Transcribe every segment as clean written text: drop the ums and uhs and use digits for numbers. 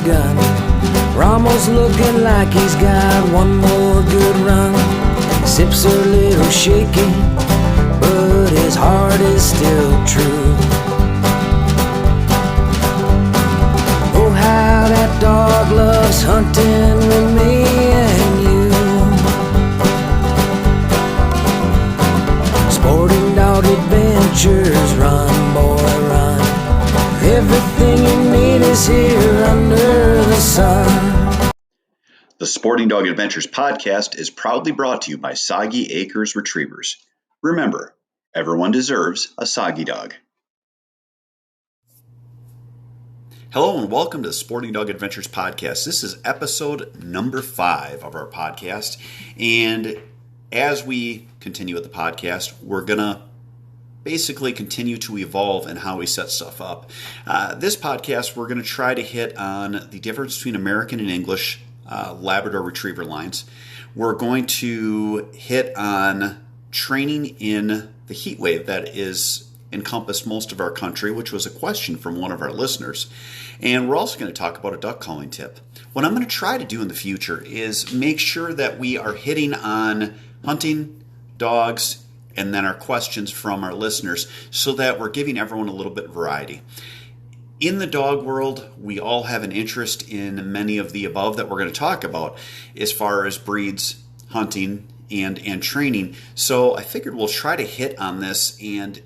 gun. Ramos looking like he's got one more good run. His hips are a little shaky, but his heart is still true. Oh, how that dog loves hunting with me and you. Sporting Dog Adventures, run, boy, run. Everything you need is here under the sun. The Sporting Dog Adventures podcast is proudly brought to you by Soggy Acres Retrievers. Remember, everyone deserves a soggy dog. Hello and welcome to the Sporting Dog Adventures podcast. This is episode number 5 of our podcast. And as we continue with the podcast, we're going to basically continue to evolve in how we set stuff up. This podcast, we're going to try to hit on the difference between American and English Labrador Retriever lines. We're going to hit on training in the heatwave that is encompassed most of our country, which was a question from one of our listeners. And we're also going to talk about a duck calling tip. What I'm going to try to do in the future is make sure that we are hitting on hunting, dogs, and then our questions from our listeners so that we're giving everyone a little bit of variety. In the dog world, we all have an interest in many of the above that we're going to talk about as far as breeds, hunting, and training. So I figured we'll try to hit on this and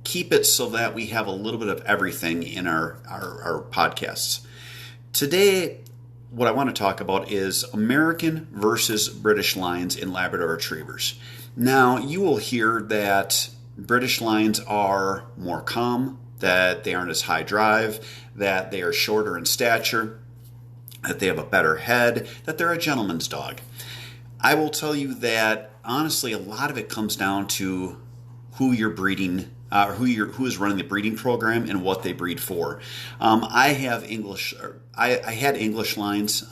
keep it so that we have a little bit of everything in our podcasts. Today, what I want to talk about is American versus British lines in Labrador Retrievers. Now, you will hear that British lines are more calm, that they aren't as high drive, that they are shorter in stature, that they have a better head, that they're a gentleman's dog. I will tell you that, honestly, a lot of it comes down to who you're breeding, who is running the breeding program and what they breed for. I had English lines.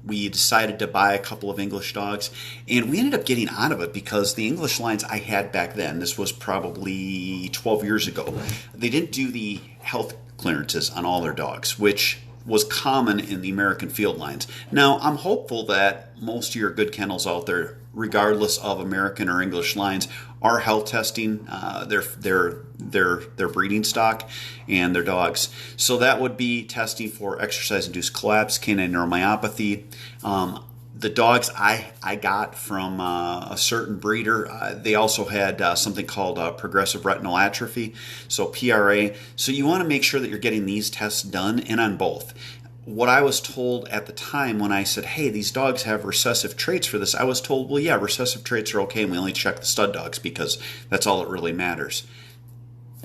We decided to buy a couple of English dogs, and we ended up getting out of it because the English lines I had back then, this was probably 12 years ago, they didn't do the health clearances on all their dogs, which was common in the American field lines. Now, I'm hopeful that most of your good kennels out there, regardless of American or English lines, are health testing their breeding stock and their dogs. So that would be testing for exercise-induced collapse, canine neuromyopathy. The dogs I got from a certain breeder, they also had something called progressive retinal atrophy, so PRA. So you want to make sure that you're getting these tests done and on both. What I was told at the time when I said, hey, these dogs have recessive traits for this, I was told, well, yeah, recessive traits are okay, and we only check the stud dogs because that's all that really matters.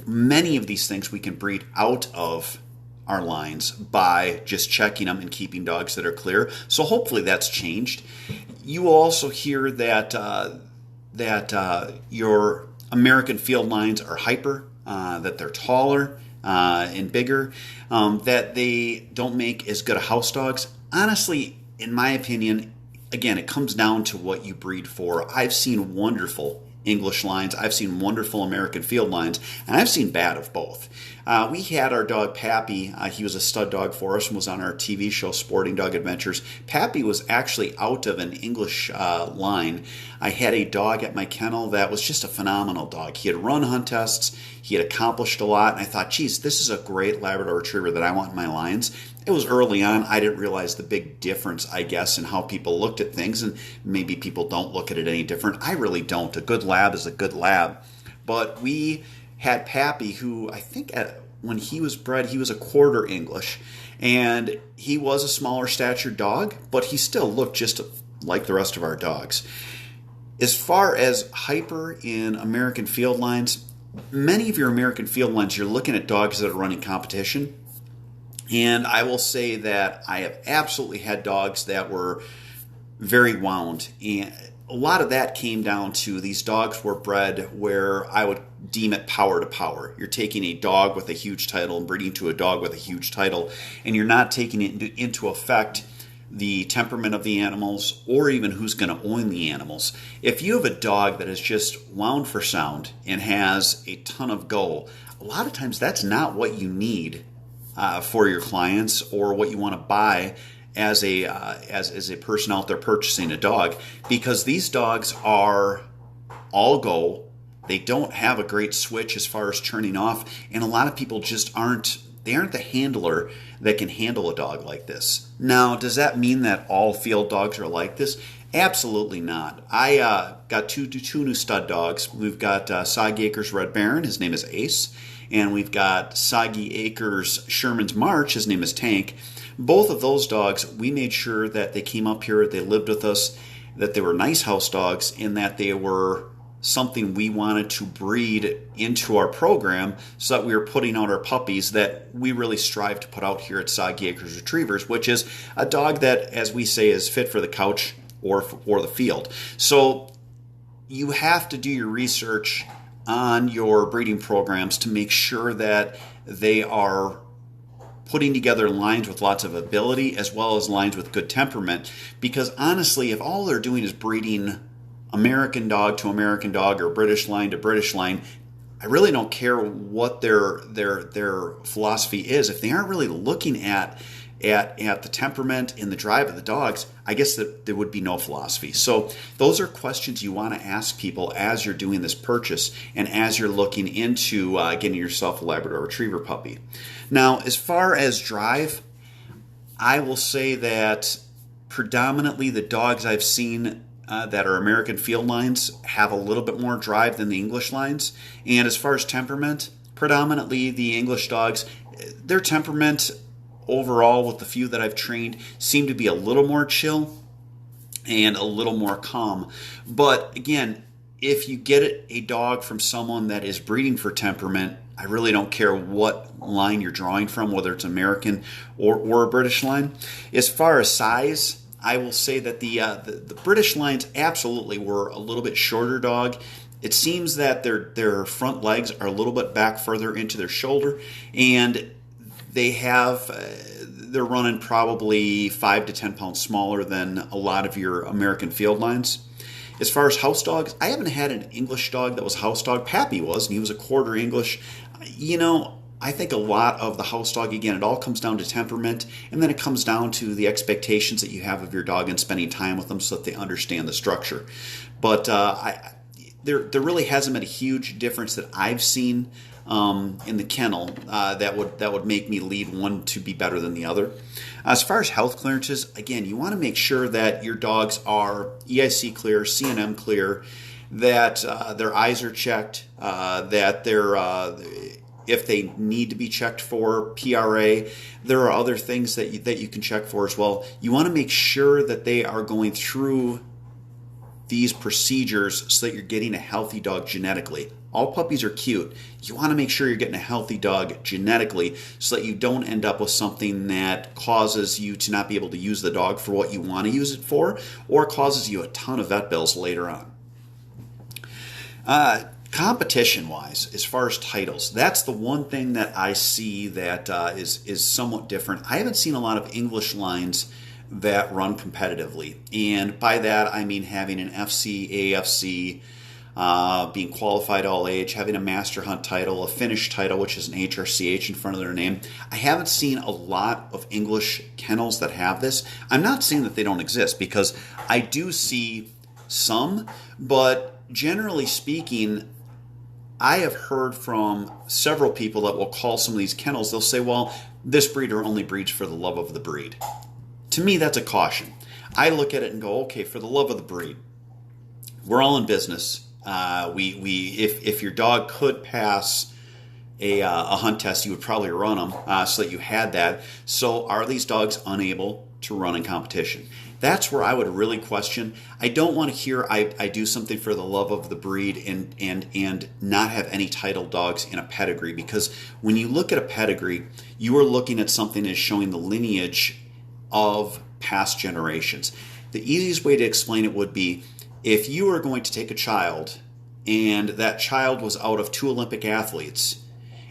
Many of these things we can breed out of our lines by just checking them and keeping dogs that are clear. So hopefully that's changed. You will also hear that your American field lines are hyper, that they're taller and bigger, that they don't make as good a house dogs. Honestly, in my opinion, again, it comes down to what you breed for. I've seen wonderful English lines, I've seen wonderful American field lines, and I've seen bad of both. We had our dog Pappy. He was a stud dog for us and was on our TV show Sporting Dog Adventures. Pappy was actually out of an English line. I had a dog at my kennel that was just a phenomenal dog. He had run hunt tests. He had accomplished a lot. And I thought, geez, this is a great Labrador Retriever that I want in my lines. It was early on. I didn't realize the big difference, I guess, in how people looked at things. And maybe people don't look at it any different. I really don't. A good lab is a good lab. But we had Pappy, who I think when he was bred, he was a quarter English. And he was a smaller statured dog, but he still looked just like the rest of our dogs. As far as hyper in American field lines, many of your American field lines, you're looking at dogs that are running competition. And I will say that I have absolutely had dogs that were very wound. And a lot of that came down to these dogs were bred where I would deem it power to power. You're taking a dog with a huge title and breeding to a dog with a huge title, and you're not taking it into effect the temperament of the animals or even who's going to own the animals. If you have a dog that is just wound for sound and has a ton of go, a lot of times that's not what you need for your clients, or what you want to buy as a person out there purchasing a dog, because these dogs are all go. They don't have a great switch as far as turning off, and a lot of people just aren't the handler that can handle a dog like this. Now, does that mean that all field dogs are like this? Absolutely not. I got two new stud dogs. We've got Soggy Acres Red Baron. His name is Ace. And we've got Soggy Acres Sherman's March. His name is Tank. Both of those dogs, we made sure that they came up here, they lived with us, that they were nice house dogs, and that they were something we wanted to breed into our program, so that we were putting out our puppies that we really strive to put out here at Soggy Acres Retrievers, which is a dog that, as we say, is fit for the couch or the field. So you have to do your research on your breeding programs to make sure that they are putting together lines with lots of ability as well as lines with good temperament, because honestly, if all they're doing is breeding American dog to American dog or British line to British line, I really don't care what their philosophy is. If they aren't really looking at the temperament and the drive of the dogs, I guess that there would be no philosophy. So those are questions you want to ask people as you're doing this purchase and as you're looking into getting yourself a Labrador Retriever puppy. Now, as far as drive, I will say that predominantly the dogs I've seen that are American field lines have a little bit more drive than the English lines. And as far as temperament, predominantly the English dogs, their temperament overall, with the few that I've trained, seem to be a little more chill and a little more calm. But again, if you get a dog from someone that is breeding for temperament, I really don't care what line you're drawing from, whether it's American or a British line. As far as size, I will say that the British lines absolutely were a little bit shorter dog. It seems that their front legs are a little bit back further into their shoulder, and they're running probably 5 to 10 pounds smaller than a lot of your American field lines. As far as house dogs, I haven't had an English dog that was a house dog. Pappy was, and he was a quarter English. I think a lot of the house dog, again, it all comes down to temperament, and then it comes down to the expectations that you have of your dog and spending time with them so that they understand the structure. But there really hasn't been a huge difference that I've seen in the kennel that would make me lead one to be better than the other. As far as health clearances, again, you want to make sure that your dogs are EIC clear, C&M clear, that their eyes are checked, that they're if they need to be checked for PRA. There are other things that you can check for as well. You want to make sure that they are going through these procedures so that you're getting a healthy dog genetically. All puppies are cute. You want to make sure you're getting a healthy dog genetically so that you don't end up with something that causes you to not be able to use the dog for what you want to use it for, or causes you a ton of vet bills later on. Competition-wise, as far as titles, that's the one thing that I see that is somewhat different. I haven't seen a lot of English lines that run competitively, and by that I mean having an FC, AFC, being qualified all age, having a Master Hunt title, a Finnish title, which is an HRCH in front of their name. I haven't seen a lot of English kennels that have this. I'm not saying that they don't exist, because I do see some, but generally speaking, I have heard from several people that will call some of these kennels, they'll say, well, this breeder only breeds for the love of the breed. To me, that's a caution. I look at it and go, okay, for the love of the breed, we're all in business. If your dog could pass a hunt test, you would probably run them so that you had that. So are these dogs unable to run in competition? That's where I would really question. I don't want to hear I do something for the love of the breed and not have any title dogs in a pedigree, because when you look at a pedigree, you are looking at something that is showing the lineage of past generations. The easiest way to explain it would be, if you are going to take a child and that child was out of 2 Olympic athletes,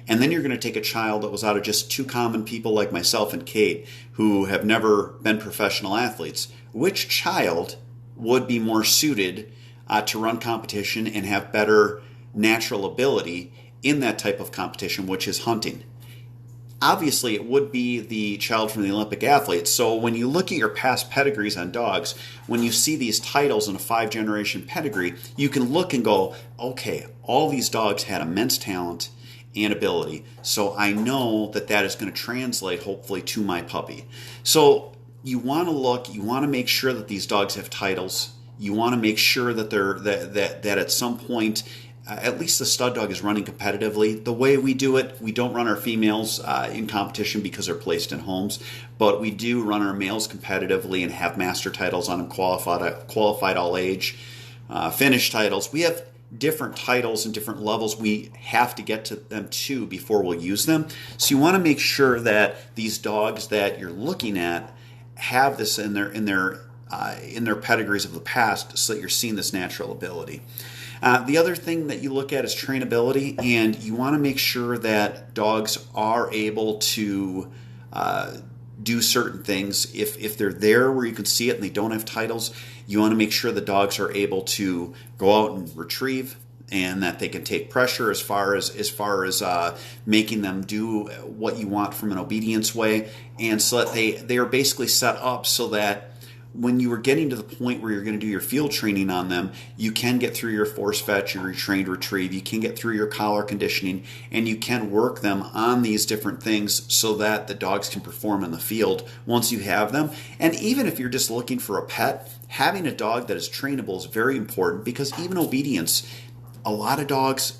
and then you're going to take a child that was out of just 2 common people like myself and Kate who have never been professional athletes, which child would be more suited to run competition and have better natural ability in that type of competition, which is hunting? obviously it would be the child from the Olympic athlete. So when you look at your past pedigrees on dogs, when you see these titles in a 5-generation pedigree, you can look and go, okay, all these dogs had immense talent and ability. So I know that that is going to translate hopefully to my puppy. So you want to look, you want to make sure that these dogs have titles. You want to make sure that that at some point, at least the stud dog is running competitively. The way we do it, we don't run our females in competition because they're placed in homes, but we do run our males competitively and have master titles on them, qualified all age, finish titles. We have different titles and different levels we have to get to them too before we'll use them. So you want to make sure that these dogs that you're looking at have this in their pedigrees of the past, so that you're seeing this natural ability. The other thing that you look at is trainability, and you want to make sure that dogs are able to do certain things. If they're there where you can see it and they don't have titles, you want to make sure the dogs are able to go out and retrieve, and that they can take pressure as far as making them do what you want from an obedience way, and so that they are basically set up so that when you are getting to the point where you're going to do your field training on them, you can get through your force fetch, your retrained retrieve, you can get through your collar conditioning, and you can work them on these different things so that the dogs can perform in the field once you have them. And even if you're just looking for a pet, having a dog that is trainable is very important, because even obedience, a lot of dogs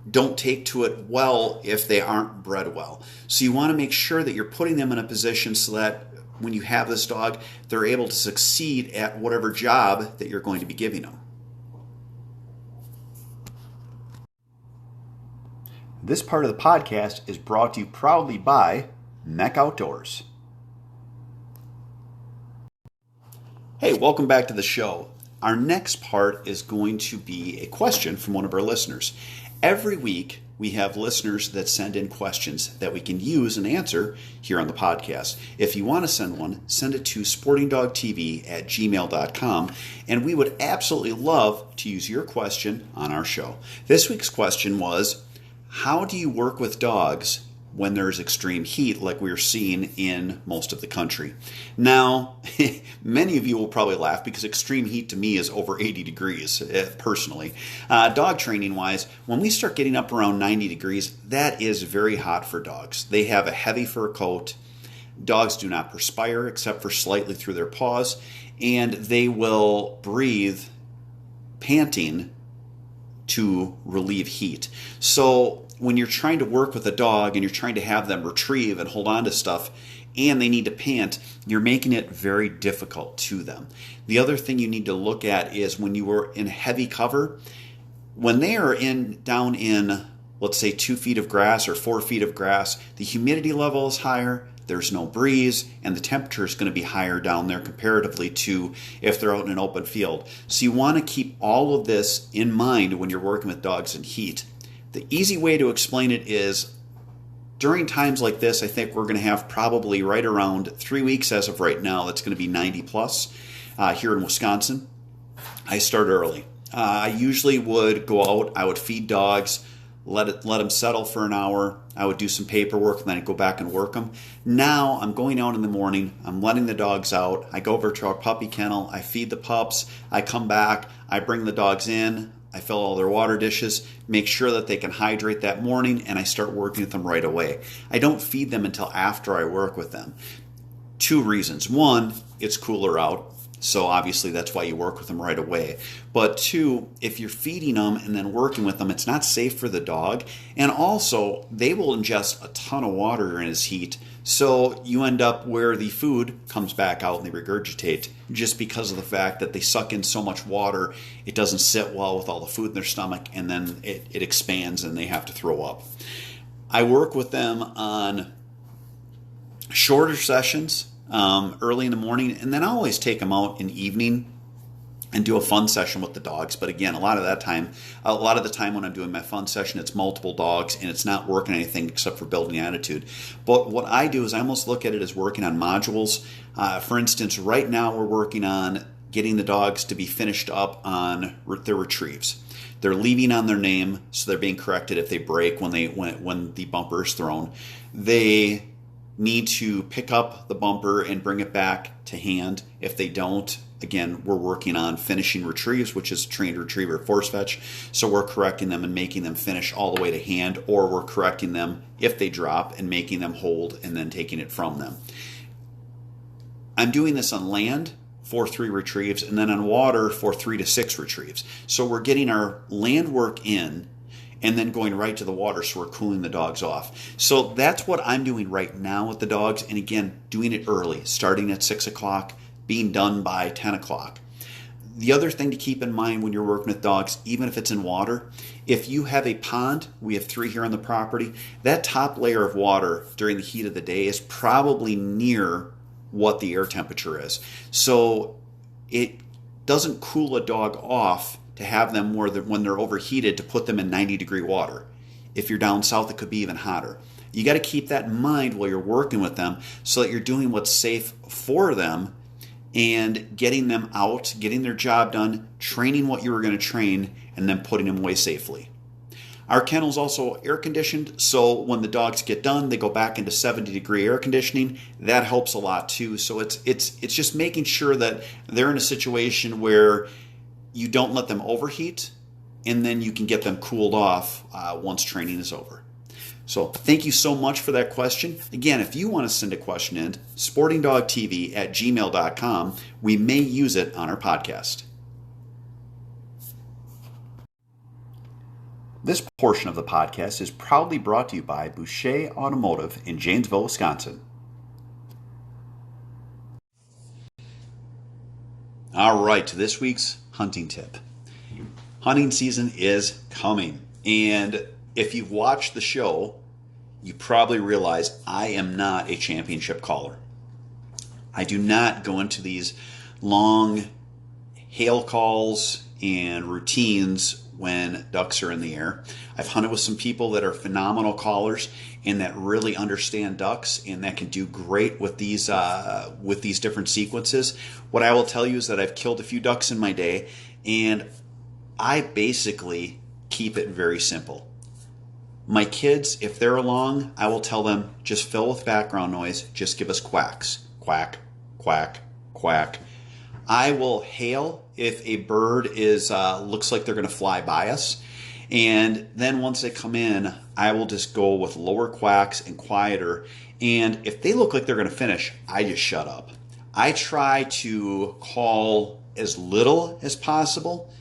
don't take to it well if they aren't bred well. So you want to make sure that you're putting them in a position so that when you have this dog, they're able to succeed at whatever job that you're going to be giving them. This part of the podcast is brought to you proudly by Mech Outdoors. Hey, welcome back to the show. Our next part is going to be a question from one of our listeners. Every week, we have listeners that send in questions that we can use and answer here on the podcast. If you want to send one, send it to sportingdogtv@gmail.com, and we would absolutely love to use your question on our show. This week's question was, how do you work with dogs when there's extreme heat like we're seeing in most of the country? Now, many of you will probably laugh because extreme heat to me is over 80 degrees personally. Dog training wise, when we start getting up around 90 degrees, that is very hot for dogs. They have a heavy fur coat. Dogs do not perspire except for slightly through their paws, and they will breathe panting to relieve heat. So when you're trying to work with a dog and you're trying to have them retrieve and hold on to stuff and they need to pant, you're making it very difficult to them. The other thing you need to look at is when you are in heavy cover, when they are down in, let's say, 2 feet of grass or 4 feet of grass, the humidity level is higher, there's no breeze, and the temperature is going to be higher down there comparatively to if they're out in an open field. So you want to keep all of this in mind when you're working with dogs in heat. The easy way to explain it is during times like this, I think we're going to have probably right around 3 weeks as of right now. That's going to be 90 plus here in Wisconsin. I start early. I usually would go out, I would feed dogs, let them settle for an hour. I would do some paperwork and then I'd go back and work them. Now I'm going out in the morning, I'm letting the dogs out. I go over to our puppy kennel, I feed the pups, I come back, I bring the dogs in, I fill all their water dishes, make sure that they can hydrate that morning, and I start working with them right away. I don't feed them until after I work with them. 2 reasons. 1, it's cooler out, so obviously that's why you work with them right away. But 2, if you're feeding them and then working with them, it's not safe for the dog, and also they will ingest a ton of water in this heat, so you end up where the food comes back out and they regurgitate just because of the fact that they suck in so much water, it doesn't sit well with all the food in their stomach, and then it expands and they have to throw up. I work with them on shorter sessions early in the morning, and then I always take them out in the evening and do a fun session with the dogs. But again, a lot of the time when I'm doing my fun session, it's multiple dogs and it's not working anything except for building attitude. But what I do is I almost look at it as working on modules. For instance, right now we're working on getting the dogs to be finished up on their retrieves. They're leaving on their name, so they're being corrected if they break when the bumper is thrown. They need to pick up the bumper and bring it back to hand. If they don't, again, we're working on finishing retrieves, which is trained retriever force fetch. So we're correcting them and making them finish all the way to hand, or we're correcting them if they drop and making them hold and then taking it from them. I'm doing this on land for 3 retrieves, and then on water for 3 to 6 retrieves. So we're getting our land work in and then going right to the water, so we're cooling the dogs off. So that's what I'm doing right now with the dogs, and again, doing it early, starting at 6 o'clock, being done by 10 o'clock. The other thing to keep in mind when you're working with dogs, even if it's in water, if you have a pond, we have 3 here on the property, that top layer of water during the heat of the day is probably near what the air temperature is. So it doesn't cool a dog off to have them when they're overheated to put them in 90-degree water. If you're down south, it could be even hotter. You got to keep that in mind while you're working with them so that you're doing what's safe for them and getting them out, getting their job done, training what you were going to train, and then putting them away safely. Our kennel's also air conditioned, so when the dogs get done, they go back into 70-degree air conditioning. That helps a lot too. So it's just making sure that they're in a situation where you don't let them overheat, and then you can get them cooled off once training is over. So thank you so much for that question. Again, if you want to send a question in, sportingdogtv@gmail.com. We may use it on our podcast. This portion of the podcast is proudly brought to you by Boucher Automotive in Janesville, Wisconsin. All right, to this week's hunting tip. Hunting season is coming, and if you've watched the show, you probably realize I am not a championship caller. I do not go into these long hail calls and routines when ducks are in the air. I've hunted with some people that are phenomenal callers and that really understand ducks and that can do great with these different sequences. What I will tell you is that I've killed a few ducks in my day, and I basically keep it very simple. My kids, if they're along, I will tell them, just fill with background noise, just give us quacks. Quack, quack, quack. I will hail if a bird looks like they're going to fly by us. And then once they come in, I will just go with lower quacks and quieter. And if they look like they're going to finish, I just shut up. I try to call as little as possible.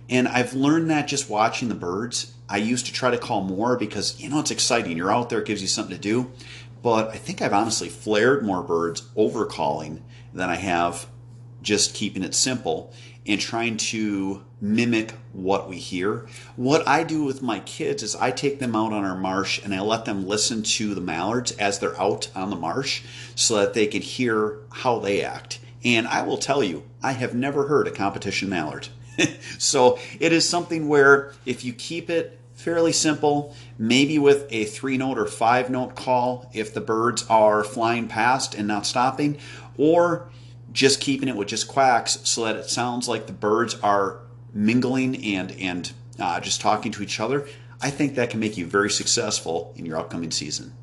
And I've learned that just watching the birds. I used to try to call more because, it's exciting. You're out there, it gives you something to do. But I think I've honestly flared more birds over calling than I have just keeping it simple and trying to mimic what we hear. What I do with my kids is I take them out on our marsh and I let them listen to the mallards as they're out on the marsh so that they can hear how they act. And I will tell you, I have never heard a competition mallard. So it is something where if you keep it fairly simple, maybe with a 3-note or 5-note call if the birds are flying past and not stopping, or just keeping it with just quacks so that it sounds like the birds are mingling and just talking to each other, I think that can make you very successful in your upcoming season.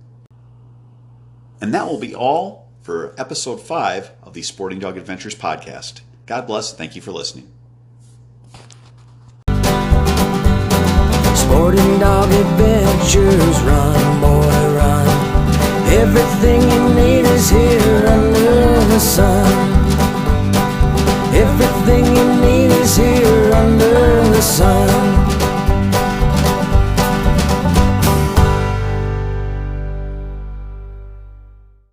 And that will be all for episode 5 of the Sporting Dog Adventures podcast. God bless. Thank you for listening. Sporting Dog Adventures, run, boy, run. Everything you need is here under the sun. Everything you need is here under the sun.